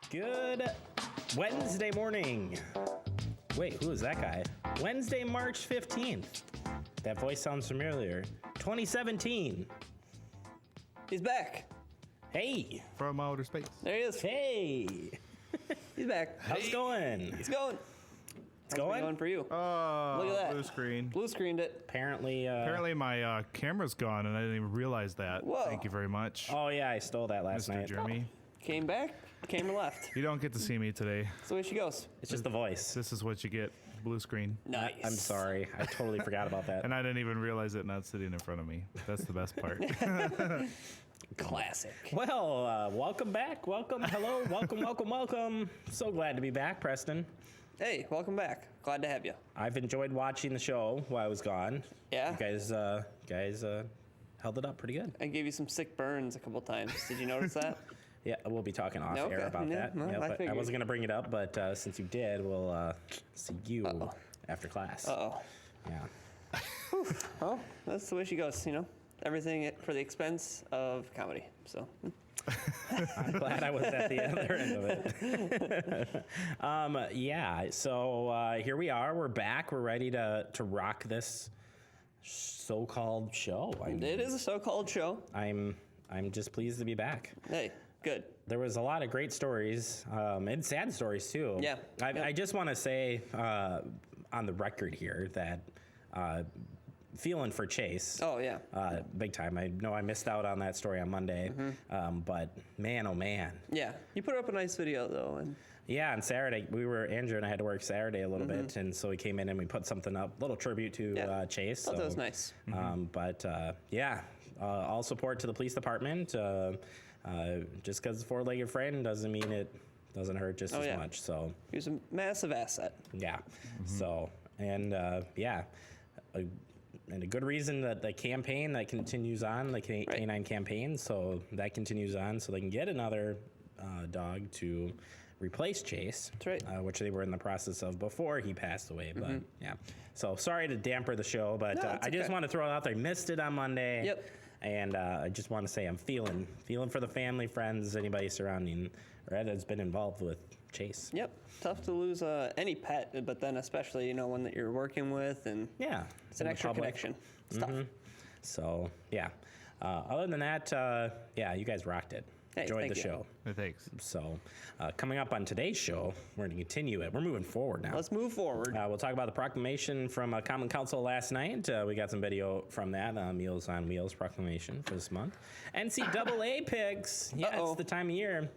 Good Wednesday morning. Wait, who is that guy? Wednesday, March 15th. That voice sounds familiar. 2017. He's back. Hey. From outer space. There he is. Hey. He's back. How's it going? He's going. It's going? Going for you. Oh, Look at that. blue screen. Blue screened it. Apparently my camera's gone, and I didn't even realize that. Whoa. Thank you very much, Oh, yeah, I stole that last Mr. night. Jeremy. Came back. Camera left. You don't get to see me today. That's the way she goes. It's just the voice. This is what you get, blue screen. Nice. I'm sorry. I totally forgot about that. And I didn't even realize it not sitting in front of me. That's the best part. Classic. Well, welcome back. Welcome. Hello. Welcome. So glad to be back, Preston. Hey, welcome back. Glad to have you. I've enjoyed watching the show while I was gone. Yeah? You guys held it up pretty good. I gave you some sick burns a couple times. Did you notice that? Yeah, we'll be talking off Okay. air about Yeah, that. no, I But I figured. wasn't going to bring it up, but since you did, we'll see you after class. Uh-oh. Yeah. Well, that's the way she goes, you know? Everything for the expense of comedy. So, I'm glad I was at the other end of it. Yeah, so here we are. We're back. We're ready to rock this so-called show. I mean, it is a so-called show. I'm just pleased to be back. Hey, good. There was a lot of great stories and sad stories too. Yeah. I just want to say on the record here that feeling for Chase. Oh, yeah. Big time. I know I missed out on that story on Monday, but man, oh man. Yeah. You put up a nice video, though. And Yeah, on Saturday, Andrew and I had to work Saturday a little bit, and so we came in and we put something up, little tribute to Chase. thought that was nice. All support to the police department. Just because it's a four-legged friend doesn't mean it doesn't hurt just as much. So He was a massive asset. yeah. So and and a good reason that the campaign that continues on, the canine campaign, so that continues on, so they can get another dog to replace Chase. That's right. Which they were in the process of before he passed away. But yeah, so sorry to damper the show, but No, it's I just okay. want to throw it out there. Missed it on Monday. Yep. And I just want to say I'm feeling for the family, friends, anybody surrounding or that's been involved with Chase. Yep. Tough to lose any pet, but then especially, you know, one that you're working with, and Yeah, it's an in the extra public. connection. It's tough. So yeah. Other than that, yeah, you guys rocked it. Hey, Enjoyed thank the you. show. Thanks. So coming up on today's show, we're going to continue it. We're moving forward now. Let's move forward. We'll talk about the proclamation from Common Council last night. We got some video from that, Meals on Wheels proclamation for this month. NCAA picks. Yeah, Uh-oh. it's the time of year.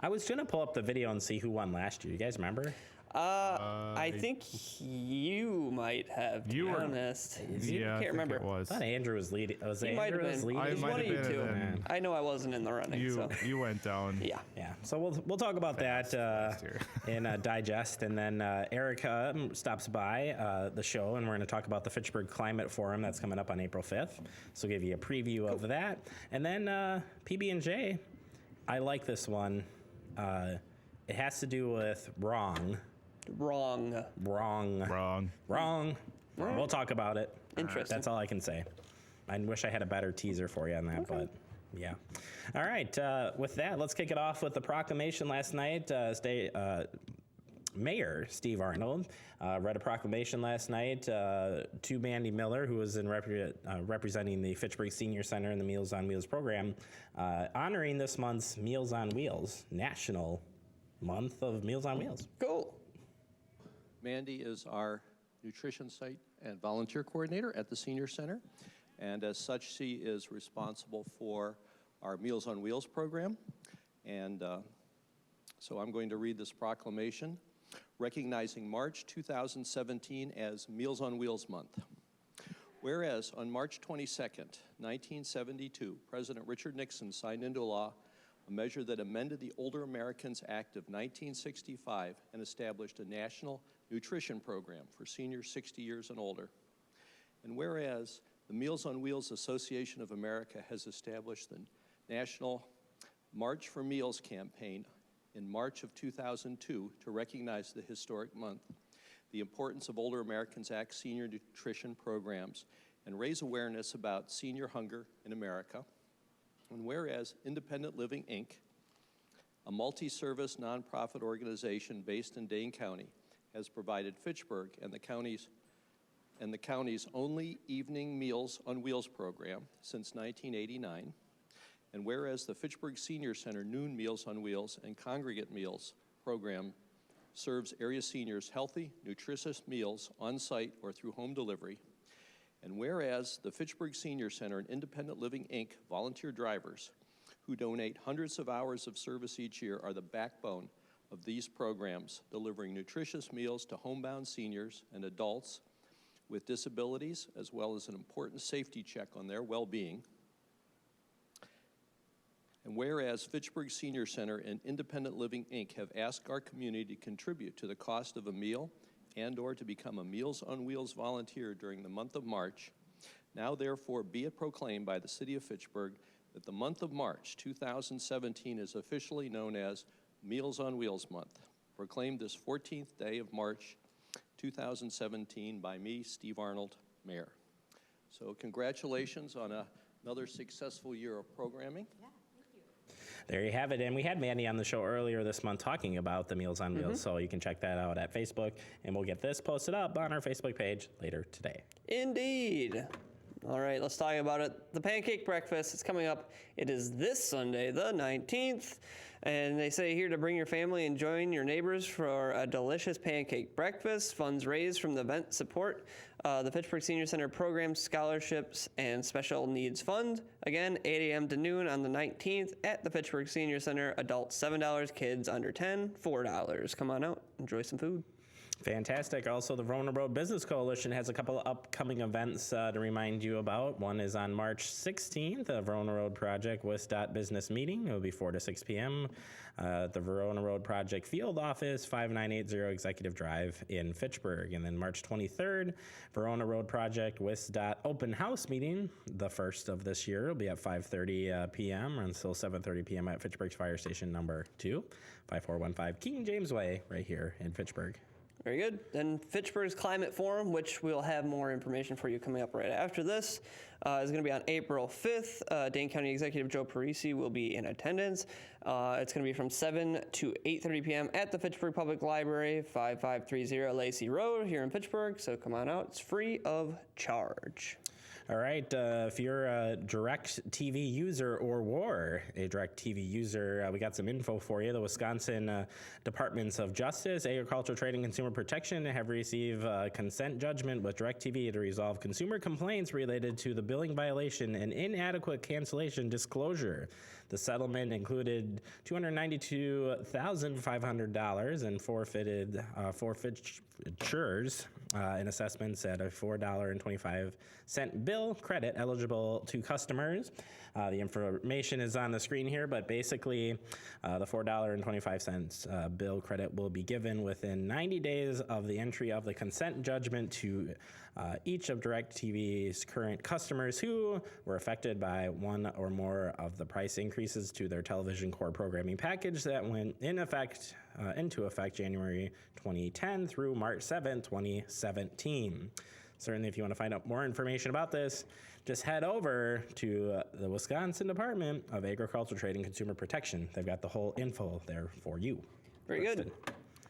I was going to pull up the video and see who won last year. You guys remember? I think you might have, to You be were- honest. Yeah, Can't remember. It was. I thought Andrew was leading. He might have been. I It was might one of have you been, two. and then I know I wasn't in the running. You So. you went down. Yeah. Yeah, so we'll talk about that year. in Digest, and then Erica stops by the show, and we're going to talk about the Fitchburg Climate Forum that's coming up on April 5th. So give you a preview of that, and then PB&J. I like this one. It has to do with wrong. Wrong. We'll talk about it. Interesting. That's all I can say. I wish I had a better teaser for you on that, but yeah. All right. With that, let's kick it off with the proclamation last night. Mayor Steve Arnold read a proclamation last night to Mandy Miller, who was in representing the Fitchburg Senior Center in the Meals on Wheels program, honoring this month's Meals on Wheels, National Month of Meals on Wheels. Cool. Mandy is our nutrition site and volunteer coordinator at the Senior Center, and as such, she is responsible for our Meals on Wheels program. And so I'm going to read this proclamation recognizing March 2017 as Meals on Wheels Month. Whereas on March 22nd, 1972, President Richard Nixon signed into law a measure that amended the Older Americans Act of 1965 and established a national nutrition program for seniors 60 years and older. And whereas the Meals on Wheels Association of America has established the National March for Meals campaign in March of 2002 to recognize the historic month, the importance of Older Americans Act senior nutrition programs, and raise awareness about senior hunger in America. And whereas Independent Living, Inc., a multi-service nonprofit organization based in Dane County, has provided Fitchburg and the county's only evening Meals on Wheels program since 1989. And whereas the Fitchburg Senior Center Noon Meals on Wheels and Congregate Meals program serves area seniors healthy, nutritious meals on site or through home delivery. And whereas the Fitchburg Senior Center and Independent Living, Inc. volunteer drivers who donate hundreds of hours of service each year are the backbone of these programs, delivering nutritious meals to homebound seniors and adults with disabilities, as well as an important safety check on their well-being. And whereas Fitchburg Senior Center and Independent Living, Inc. have asked our community to contribute to the cost of a meal and/or to become a Meals on Wheels volunteer during the month of March, now therefore be it proclaimed by the City of Fitchburg that the month of March 2017 is officially known as Meals on Wheels Month, proclaimed this 14th day of March 2017 by me, Steve Arnold, Mayor. So congratulations on another successful year of programming. Yeah, thank you. There you have it. And we had Mandy on the show earlier this month talking about the Meals on Wheels, so you can check that out at Facebook, and we'll get this posted up on our Facebook page later today. Indeed. All right, let's talk about it. The Pancake Breakfast is coming up. It is this Sunday, the 19th. And they say here to bring your family and join your neighbors for a delicious pancake breakfast. Funds raised from the event support the Fitchburg Senior Center Programs, Scholarships, and Special Needs Fund. Again, 8 a.m. to noon on the 19th at the Fitchburg Senior Center. Adults $7, kids under 10, $4. Come on out, enjoy some food. Fantastic. Also, the Verona Road Business Coalition has a couple of upcoming events to remind you about. One is on March 16th, a Verona Road Project WISDOT Business Meeting. It will be 4 to 6 p.m. At the Verona Road Project Field Office, 5980 Executive Drive in Fitchburg. And then March 23rd, Verona Road Project WISDOT Open House Meeting, the first of this year. It'll be at 5:30 p.m. until 7:30 p.m. at Fitchburg's Fire Station number 2, 5415 King James Way, right here in Fitchburg. Very good. Then Fitchburg's Climate Forum, which we'll have more information for you coming up right after this, is going to be on April 5th. Dane County Executive Joe Parisi will be in attendance. It's going to be from 7 to 8:30 p.m. at the Fitchburg Public Library, 5530 Lacey Road here in Fitchburg. So come on out. It's free of charge. All right, if you're a DirecTV user or were a DirecTV user, we got some info for you. The Wisconsin Departments of Justice, Agricultural, Trade, and Consumer Protection have received a consent judgment with DirecTV to resolve consumer complaints related to the billing violation and inadequate cancellation disclosure. The settlement included $292,500 in forfeitures and assessments at a $4.25 bill credit eligible to customers. The information is on the screen here, but basically the $4.25 bill credit will be given within 90 days of the entry of the consent judgment to each of DirecTV's current customers who were affected by one or more of the price increases to their television core programming package that went into effect January 2010 through March 7, 2017. Certainly, if you want to find out more information about this, just head over to the Wisconsin Department of Agricultural, Trade, and Consumer Protection. They've got the whole info there for you. Very good.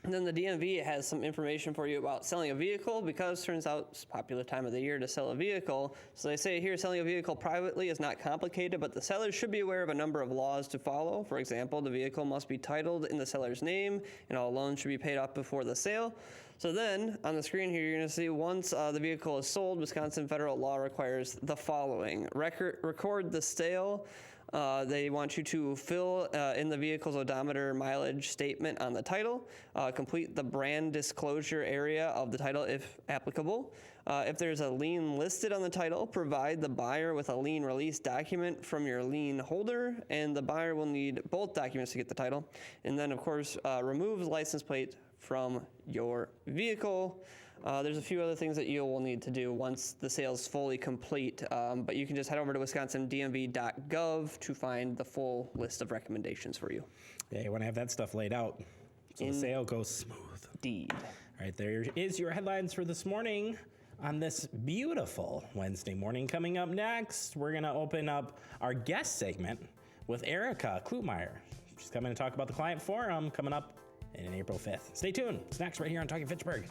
And then the DMV has some information for you about selling a vehicle, because turns out it's a popular time of the year to sell a vehicle. So they say here, selling a vehicle privately is not complicated, but the seller should be aware of a number of laws to follow. For example, the vehicle must be titled in the seller's name, and all loans should be paid off before the sale. So then, on the screen here, you're going to see once the vehicle is sold, Wisconsin federal law requires the following. Record the sale. They want you to fill in the vehicle's odometer mileage statement on the title, complete the brand disclosure area of the title if applicable. If there's a lien listed on the title, provide the buyer with a lien release document from your lien holder, and the buyer will need both documents to get the title. And then, of course, remove the license plate from your vehicle. There's a few other things that you will need to do once the sale is fully complete, but you can just head over to wisconsindmv.gov to find the full list of recommendations for you. Yeah, you want to have that stuff laid out so the sale goes smooth. Indeed. All right, there is your headlines for this morning on this beautiful Wednesday morning. Coming up next, we're going to open up our guest segment with Erica Klutmeyer. She's coming to talk about the Client Forum coming up in April 5th. Stay tuned. It's next right here on Talking Fitchburg.